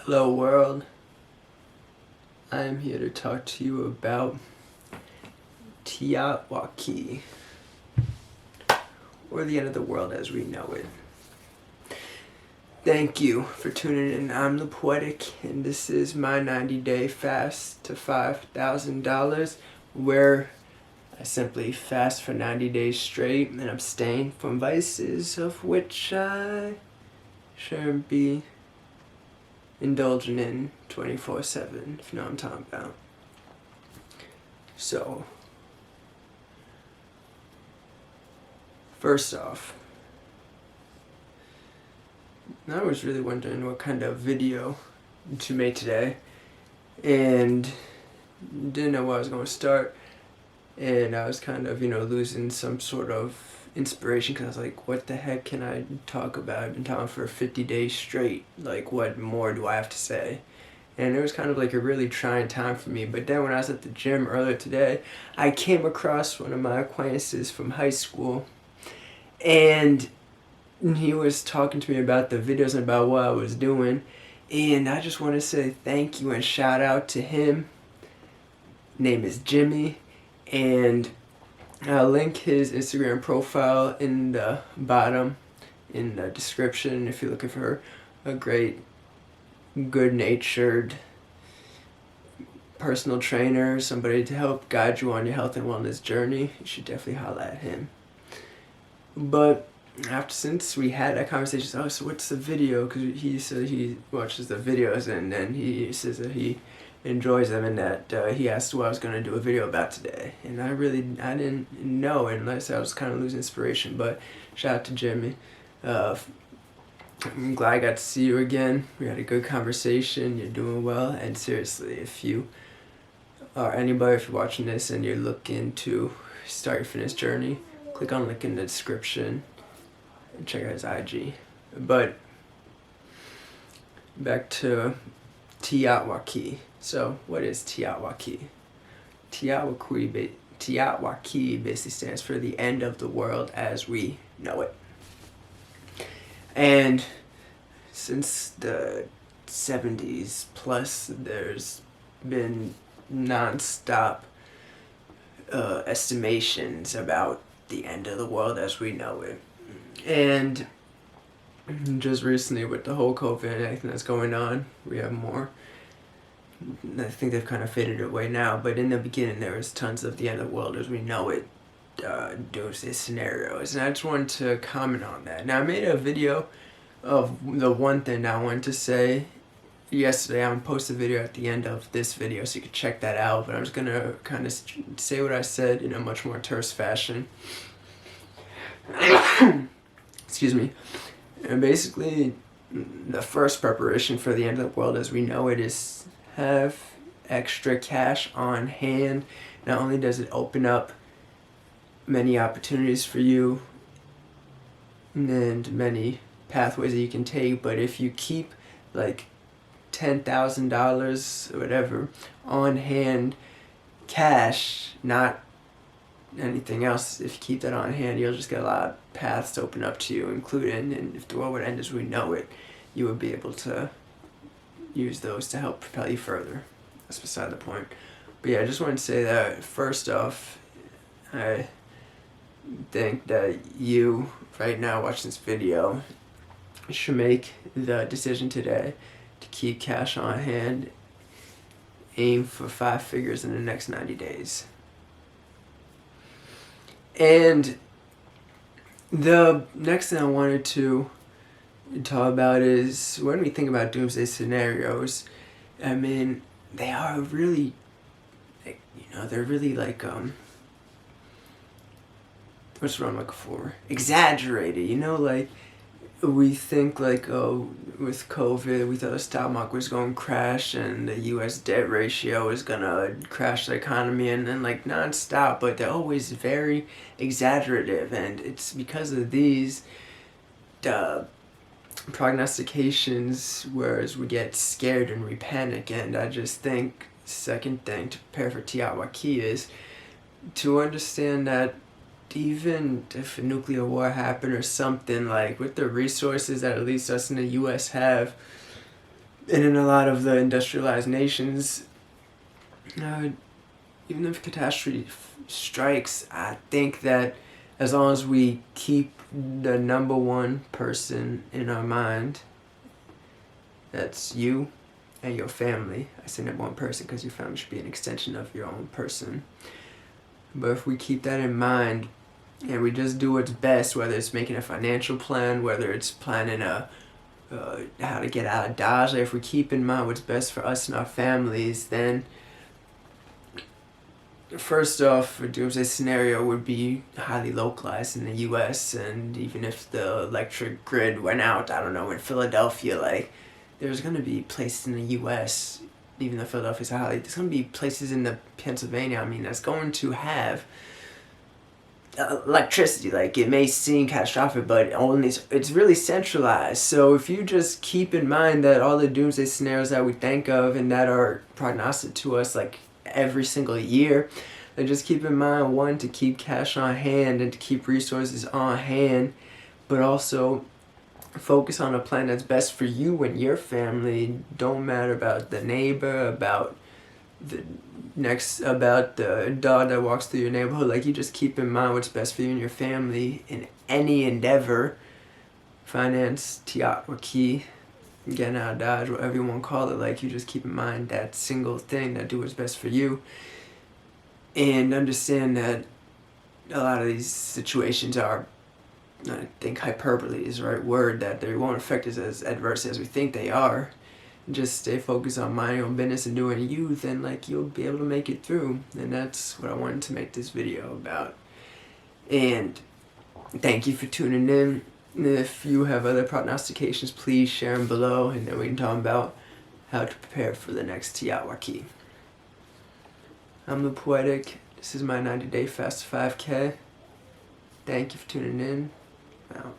Hello world, I am here to talk to you about TEOTWAWKI, or the end of the world as we know it. Thank you for tuning in. I'm the Poetic, and this is my 90-day fast to $5,000, where I simply fast for 90 days straight and abstain from vices of which I shouldn't be indulging in 24/7, if you know what I'm talking about. So, first off, I was really wondering what kind of video to make today, and didn't know where I was going to start, and I was kind of, losing some sort of inspiration, because I was like, what the heck can I talk about? I've been talking for 50 days straight, like what more do I have to say? And it was kind of like a really trying time for me. But then when I was at the gym earlier today, I came across one of my acquaintances from high school, and he was talking to me about the videos and about what I was doing, and I just want to say thank you and shout out to him. Name is Jimmy, and I'll link his Instagram profile in the bottom in the description if you're looking for a great, good-natured personal trainer, somebody to help guide you on your health and wellness journey. You should definitely holler at him. But since we had that conversation, so what's the video? Because he said he watches the videos, and then he says that he enjoys them, and that he asked what I was going to do a video about today. And I didn't know, unless I was kind of losing inspiration. But shout out to Jimmy. I'm glad I got to see you again. We had a good conversation. You're doing well. And seriously, if you are anybody, if you're watching this and you're looking to start your fitness journey, click on the link in the description and check out his IG. But back to TEOTWAWKI. So what is TEOTWAWKI? TEOTWAWKI basically stands for the end of the world as we know it. And since the 70s plus, there's been non-stop estimations about the end of the world as we know it. And just recently, with the whole COVID and everything that's going on, we have more. I think they've kind of faded away now, but in the beginning there was tons of the end of the world as we know it, doomsday scenarios, and I just wanted to comment on that. Now, I made a video of the one thing I wanted to say yesterday. I'm going to post a video at the end of this video so you can check that out, but I'm just going to kind of say what I said in a much more terse fashion. Excuse me. And basically, the first preparation for the end of the world as we know it is have extra cash on hand. Not only does it open up many opportunities for you and many pathways that you can take, but if you keep like $10,000 or whatever on hand, cash, not anything else, if you keep that on hand, you'll just get a lot of paths to open up to you, including, and if the world would end as we know it, you would be able to use those to help propel you further. That's beside the point. But yeah, I just wanted to say that first off, I think that you right now watching this video should make the decision today to keep cash on hand, aim for 5 figures in the next 90 days. And the next thing I wanted to talk about is when we think about doomsday scenarios, I mean, they are really, they're really like, what's what I'm looking for? Exaggerated, like, we think like, oh, with COVID, we thought the stock market was going to crash and the U.S. debt ratio is going to crash the economy, and then like non-stop, but they're always very exaggerative, and it's because of these prognostications, whereas we get scared and we panic. And I just think second thing to prepare for TEOTWAWKI is to understand that even if a nuclear war happened or something, like with the resources that at least us in the U.S. have, And in a lot of the industrialized nations, even if catastrophe strikes, I think that as long as we keep the number one person in our mind, that's you and your family. I say number one person because your family should be an extension of your own person. But if we keep that in mind and we just do what's best, whether it's making a financial plan, whether it's planning how to get out of Dodge, like if we keep in mind what's best for us and our families, then first off, a doomsday scenario would be highly localized in the U.S. And even if the electric grid went out, I don't know, in Philadelphia, like there's going to be places in the U.S., even though Philadelphia's highly, there's going to be places in the Pennsylvania, I mean, that's going to have electricity. Like, it may seem catastrophic, but only it's really centralized. So if you just keep in mind that all the doomsday scenarios that we think of and that are prognosticated to us like every single year, then just keep in mind, one, to keep cash on hand and to keep resources on hand, but also focus on a plan that's best for you and your family. Don't matter about the neighbor, about the dog that walks through your neighborhood. Like, you just keep in mind what's best for you and your family in any endeavor. Finance, TEOTWAWKI, getting out of Dodge, whatever you want to call it. Like, you just keep in mind that single thing, that do what's best for you, and understand that a lot of these situations are, I think hyperbole is the right word, that they won't affect us as adversely as we think they are. Just stay focused on minding your own business and doing you, then like you'll be able to make it through. And that's what I wanted to make this video about. And thank you for tuning in. If you have other prognostications, please share them below, and then we can talk about how to prepare for the next TEOTWAWKI. I'm the Poetic. This is my 90-day fast 5K. Thank you for tuning in. Out.